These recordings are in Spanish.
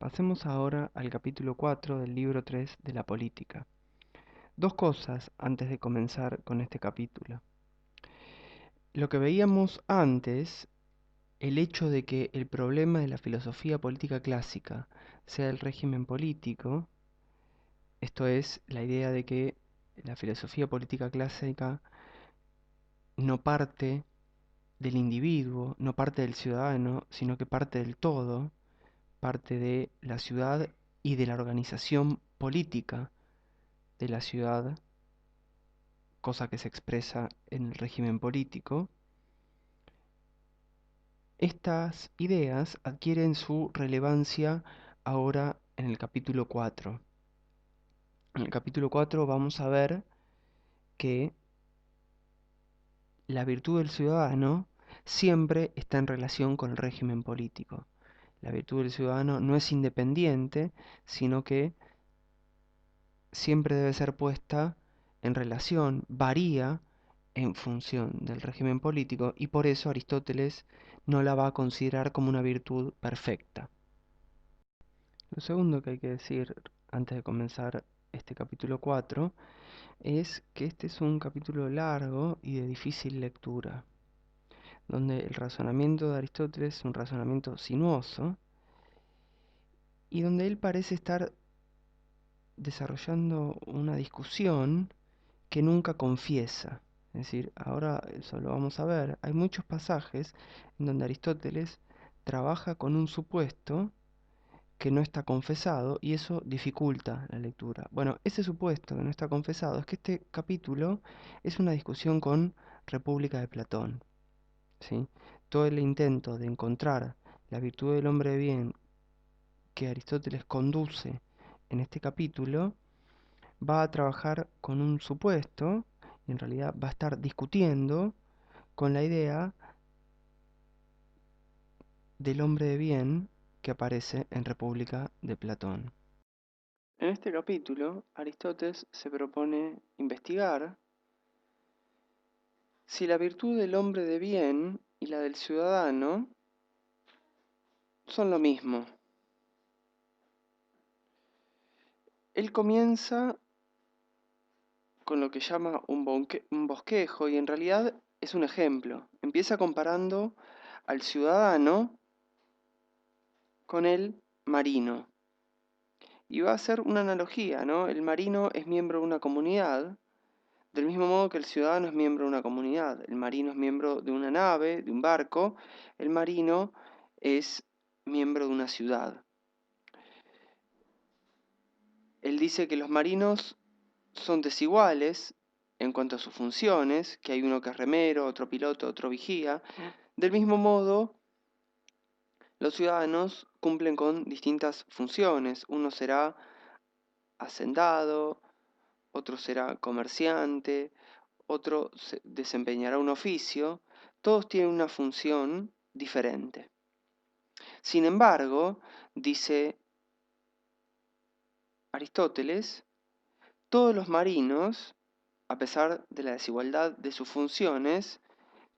Pasemos ahora al capítulo 4 del libro 3 de la política. Dos cosas antes de comenzar con este capítulo. Lo que veíamos antes, el hecho de que el problema de la filosofía política clásica sea el régimen político, esto es, la idea de que la filosofía política clásica no parte del individuo, no parte del ciudadano, sino que parte del todo, parte de la ciudad y de la organización política de la ciudad, cosa que se expresa en el régimen político. Estas ideas adquieren su relevancia ahora en el capítulo 4. En el capítulo 4 vamos a ver que la virtud del ciudadano siempre está en relación con el régimen político. La virtud del ciudadano no es independiente, sino que siempre debe ser puesta en relación, varía en función del régimen político, y por eso Aristóteles no la va a considerar como una virtud perfecta. Lo segundo que hay que decir antes de comenzar este capítulo 4 es que este es un capítulo largo y de difícil lectura, donde el razonamiento de Aristóteles es un razonamiento sinuoso y donde él parece estar desarrollando una discusión que nunca confiesa. Es decir, ahora eso lo vamos a ver. Hay muchos pasajes en donde Aristóteles trabaja con un supuesto que no está confesado y eso dificulta la lectura. Bueno, ese supuesto que no está confesado es que este capítulo es una discusión con República de Platón, ¿sí? Todo el intento de encontrar la virtud del hombre de bien que Aristóteles conduce en este capítulo va a trabajar con un supuesto y en realidad va a estar discutiendo con la idea del hombre de bien que aparece en República de Platón. En este capítulo, Aristóteles se propone investigar si la virtud del hombre de bien y la del ciudadano son lo mismo. Él comienza con lo que llama un bosquejo y en realidad es un ejemplo. Empieza comparando al ciudadano con el marino. Y va a hacer una analogía, ¿no? El marino es miembro de una comunidad, del mismo modo que el ciudadano es miembro de una comunidad. El marino es miembro de una nave, de un barco. El marino es miembro de una ciudad. Él dice que los marinos son desiguales en cuanto a sus funciones, que hay uno que es remero, otro piloto, otro vigía. Del mismo modo, los ciudadanos cumplen con distintas funciones. Uno será hacendado, otro será comerciante, otro desempeñará un oficio. Todos tienen una función diferente. Sin embargo, dice Aristóteles, todos los marinos, a pesar de la desigualdad de sus funciones,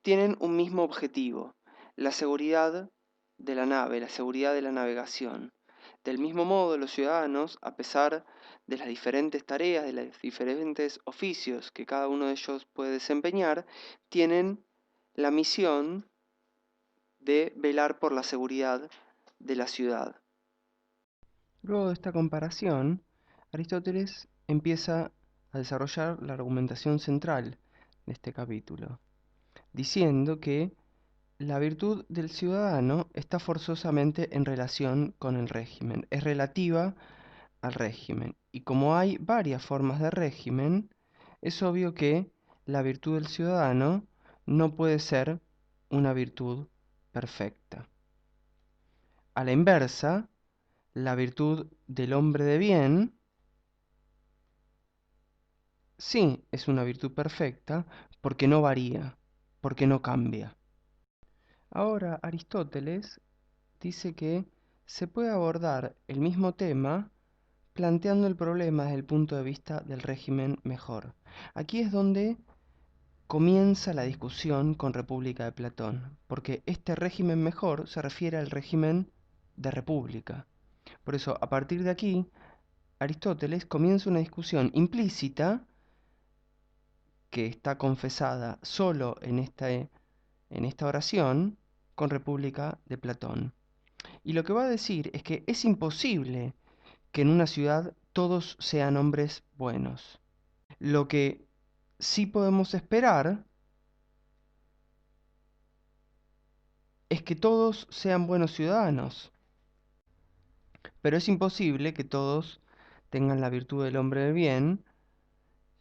tienen un mismo objetivo, la seguridad de la nave, la seguridad de la navegación. Del mismo modo, los ciudadanos, a pesar de las diferentes tareas, de los diferentes oficios que cada uno de ellos puede desempeñar, tienen la misión de velar por la seguridad de la ciudad. Luego de esta comparación, Aristóteles empieza a desarrollar la argumentación central de este capítulo, diciendo que la virtud del ciudadano está forzosamente en relación con el régimen, es relativa al régimen. Y como hay varias formas de régimen, es obvio que la virtud del ciudadano no puede ser una virtud perfecta. A la inversa, la virtud del hombre de bien sí es una virtud perfecta porque no varía, porque no cambia. Ahora Aristóteles dice que se puede abordar el mismo tema planteando el problema desde el punto de vista del régimen mejor. Aquí es donde comienza la discusión con República de Platón, porque este régimen mejor se refiere al régimen de república. Por eso, a partir de aquí, Aristóteles comienza una discusión implícita que está confesada solo en esta oración con República de Platón. Y lo que va a decir es que es imposible que en una ciudad todos sean hombres buenos. Lo que sí podemos esperar es que todos sean buenos ciudadanos, pero es imposible que todos tengan la virtud del hombre de bien,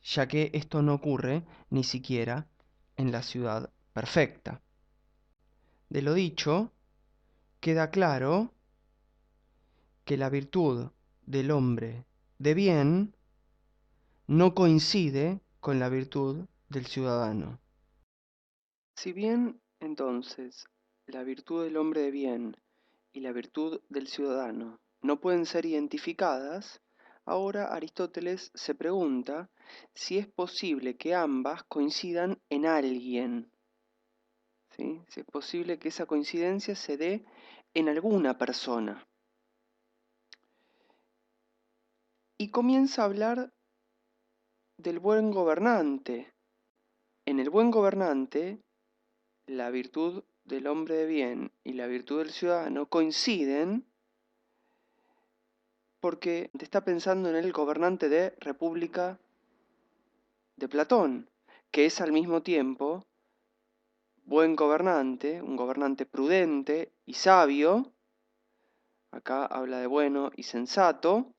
ya que esto no ocurre ni siquiera en la ciudad perfecta. De lo dicho, queda claro que la virtud del hombre de bien no coincide con la virtud del ciudadano. Si bien, entonces, la virtud del hombre de bien y la virtud del ciudadano no pueden ser identificadas, ahora Aristóteles se pregunta si es posible que ambas coincidan en alguien, ¿sí? Si es posible que esa coincidencia se dé en alguna persona. Y comienza a hablar del buen gobernante. En el buen gobernante, la virtud del hombre de bien y la virtud del ciudadano coinciden porque te está pensando en el gobernante de República de Platón, que es al mismo tiempo buen gobernante, un gobernante prudente y sabio, acá habla de bueno y sensato,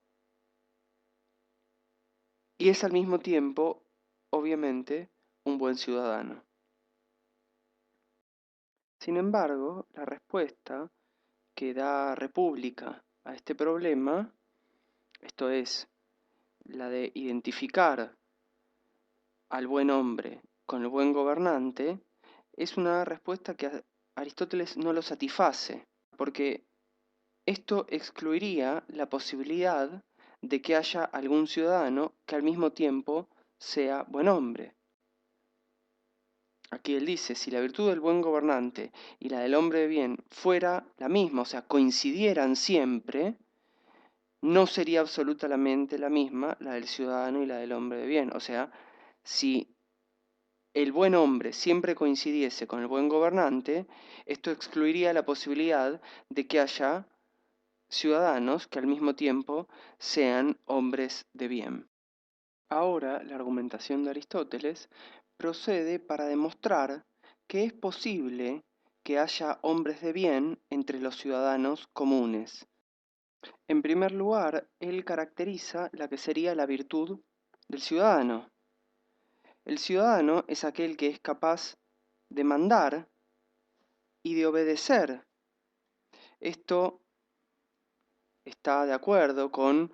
y es al mismo tiempo, obviamente, un buen ciudadano. Sin embargo, la respuesta que da República a este problema, esto es, la de identificar al buen hombre con el buen gobernante, es una respuesta que Aristóteles no lo satisface, porque esto excluiría la posibilidad de que haya algún ciudadano que al mismo tiempo sea buen hombre. Aquí él dice, si la virtud del buen gobernante y la del hombre de bien fuera la misma, o sea, coincidieran siempre, no sería absolutamente la misma la del ciudadano y la del hombre de bien. O sea, si el buen hombre siempre coincidiese con el buen gobernante, esto excluiría la posibilidad de que haya ciudadanos que al mismo tiempo sean hombres de bien. Ahora, la argumentación de Aristóteles procede para demostrar que es posible que haya hombres de bien entre los ciudadanos comunes. En primer lugar, él caracteriza la que sería la virtud del ciudadano. El ciudadano es aquel que es capaz de mandar y de obedecer. Esto está de acuerdo con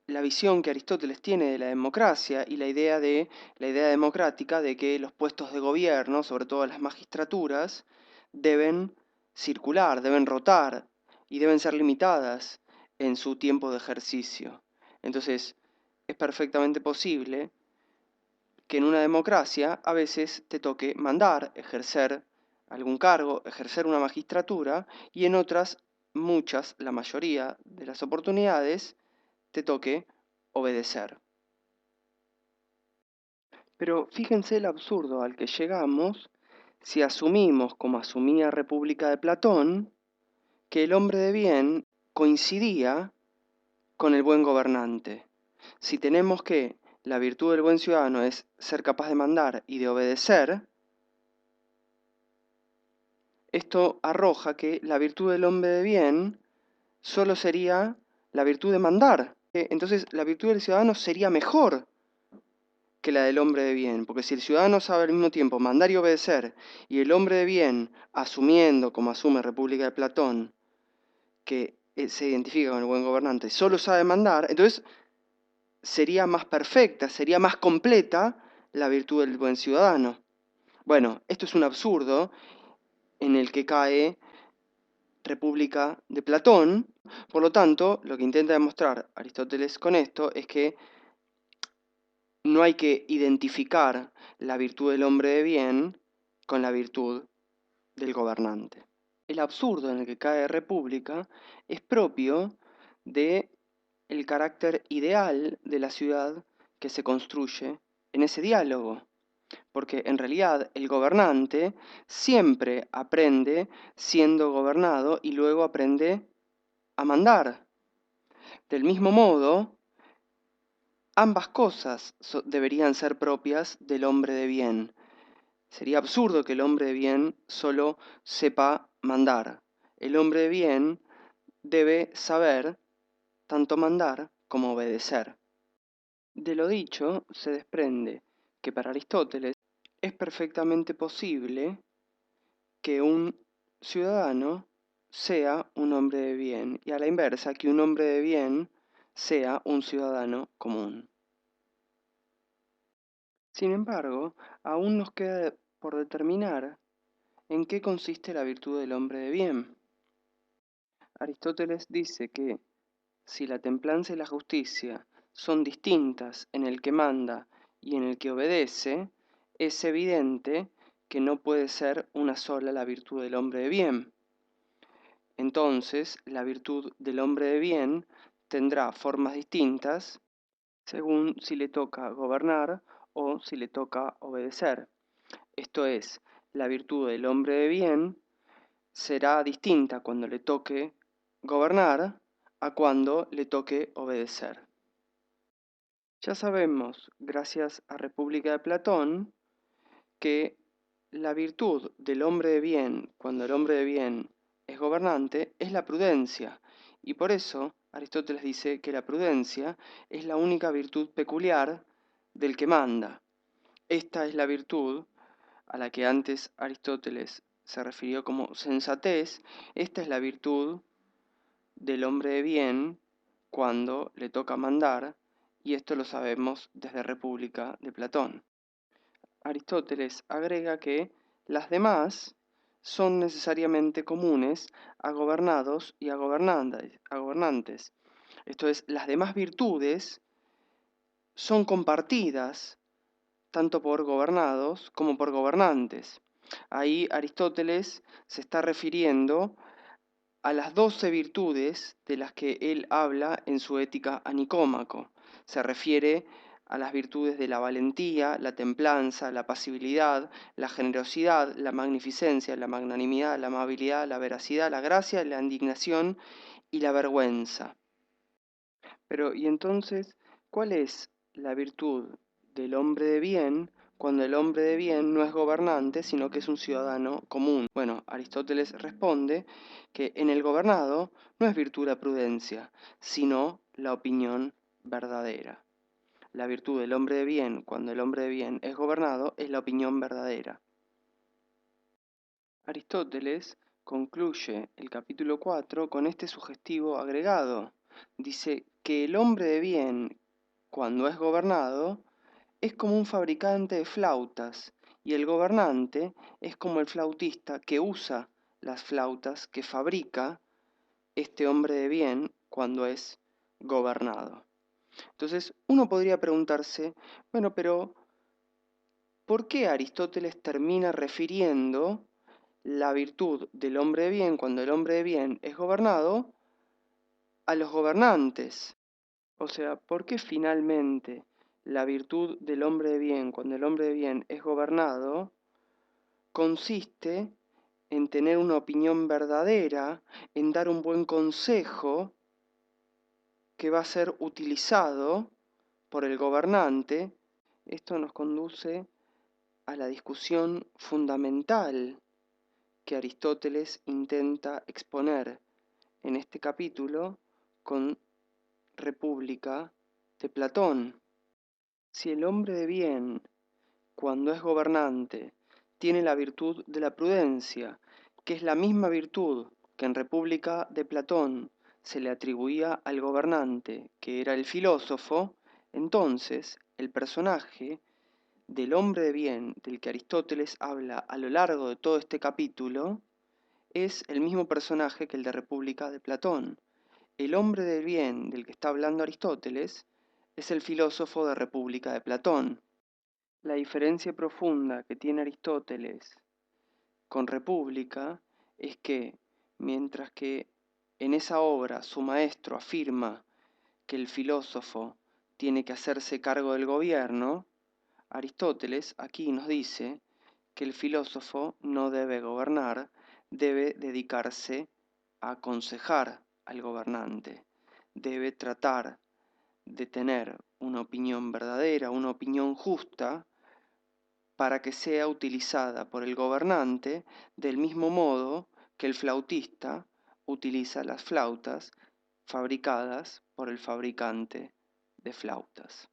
la visión que Aristóteles tiene de la democracia y la idea democrática de que los puestos de gobierno, sobre todo las magistraturas, deben circular, deben rotar y deben ser limitadas en su tiempo de ejercicio. Entonces, es perfectamente posible que en una democracia a veces te toque mandar, ejercer algún cargo, ejercer una magistratura, y en otras, muchas, la mayoría de las oportunidades, te toque obedecer. Pero fíjense el absurdo al que llegamos si asumimos, como asumía República de Platón, que el hombre de bien coincidía con el buen gobernante. Si tenemos que la virtud del buen ciudadano es ser capaz de mandar y de obedecer, esto arroja que la virtud del hombre de bien solo sería la virtud de mandar. Entonces la virtud del ciudadano sería mejor que la del hombre de bien, porque si el ciudadano sabe al mismo tiempo mandar y obedecer, y el hombre de bien, asumiendo, como asume República de Platón, que se identifica con el buen gobernante, solo sabe mandar, entonces sería más perfecta, sería más completa la virtud del buen ciudadano. Bueno, esto es un absurdo en el que cae República de Platón. Por lo tanto, lo que intenta demostrar Aristóteles con esto es que no hay que identificar la virtud del hombre de bien con la virtud del gobernante. el absurdo en el que cae República es propio de el carácter ideal de la ciudad que se construye en ese diálogo, porque en realidad el gobernante siempre aprende siendo gobernado y luego aprende a mandar. Del mismo modo, ambas cosas deberían ser propias del hombre de bien. Sería absurdo que el hombre de bien solo sepa mandar. El hombre de bien debe saber tanto mandar como obedecer. De lo dicho se desprende que para Aristóteles es perfectamente posible que un ciudadano sea un hombre de bien y a la inversa que un hombre de bien sea un ciudadano común. Sin embargo, aún nos queda por determinar en qué consiste la virtud del hombre de bien. Aristóteles dice que si la templanza y la justicia son distintas en el que manda y en el que obedece, es evidente que no puede ser una sola la virtud del hombre de bien. Entonces, la virtud del hombre de bien tendrá formas distintas según si le toca gobernar o si le toca obedecer. Esto es, la virtud del hombre de bien será distinta cuando le toque gobernar a cuando le toque obedecer. Ya sabemos, gracias a República de Platón, que la virtud del hombre de bien, cuando el hombre de bien es gobernante, es la prudencia, y por eso Aristóteles dice que la prudencia es la única virtud peculiar del que manda. Esta es la virtud a la que antes Aristóteles se refirió como sensatez, esta es la virtud del hombre de bien cuando le toca mandar, y esto lo sabemos desde República de Platón. Aristóteles agrega que las demás son necesariamente comunes a gobernados y a gobernantes. Esto es, las demás virtudes son compartidas tanto por gobernados como por gobernantes. Ahí Aristóteles se está refiriendo a las 12 virtudes de las que él habla en su Ética a Nicómaco. Se refiere a las virtudes de la valentía, la templanza, la pasibilidad, la generosidad, la magnificencia, la magnanimidad, la amabilidad, la veracidad, la gracia, la indignación y la vergüenza. Pero, ¿y entonces cuál es la virtud del hombre de bien cuando el hombre de bien no es gobernante, sino que es un ciudadano común? Bueno, Aristóteles responde que en el gobernado no es virtud la prudencia, sino la opinión verdadera. La virtud del hombre de bien, cuando el hombre de bien es gobernado, es la opinión verdadera. Aristóteles concluye el capítulo 4 con este sugestivo agregado. Dice que el hombre de bien, cuando es gobernado, es como un fabricante de flautas y el gobernante es como el flautista que usa las flautas que fabrica este hombre de bien cuando es gobernado. Entonces, uno podría preguntarse, bueno, pero ¿por qué Aristóteles termina refiriendo la virtud del hombre de bien cuando el hombre de bien es gobernado a los gobernantes? O sea, ¿por qué finalmente la virtud del hombre de bien cuando el hombre de bien es gobernado consiste en tener una opinión verdadera, en dar un buen consejo que va a ser utilizado por el gobernante? Esto nos conduce a la discusión fundamental que Aristóteles intenta exponer en este capítulo con República de Platón. Si el hombre de bien, cuando es gobernante, tiene la virtud de la prudencia, que es la misma virtud que en República de Platón se le atribuía al gobernante, que era el filósofo, entonces el personaje del hombre de bien del que Aristóteles habla a lo largo de todo este capítulo es el mismo personaje que el de República de Platón. El hombre de bien del que está hablando Aristóteles es el filósofo de República de Platón. La diferencia profunda que tiene Aristóteles con República es que mientras que en esa obra su maestro afirma que el filósofo tiene que hacerse cargo del gobierno, Aristóteles aquí nos dice que el filósofo no debe gobernar, debe dedicarse a aconsejar al gobernante, debe tratar de tener una opinión verdadera, una opinión justa, para que sea utilizada por el gobernante del mismo modo que el flautista utiliza las flautas fabricadas por el fabricante de flautas.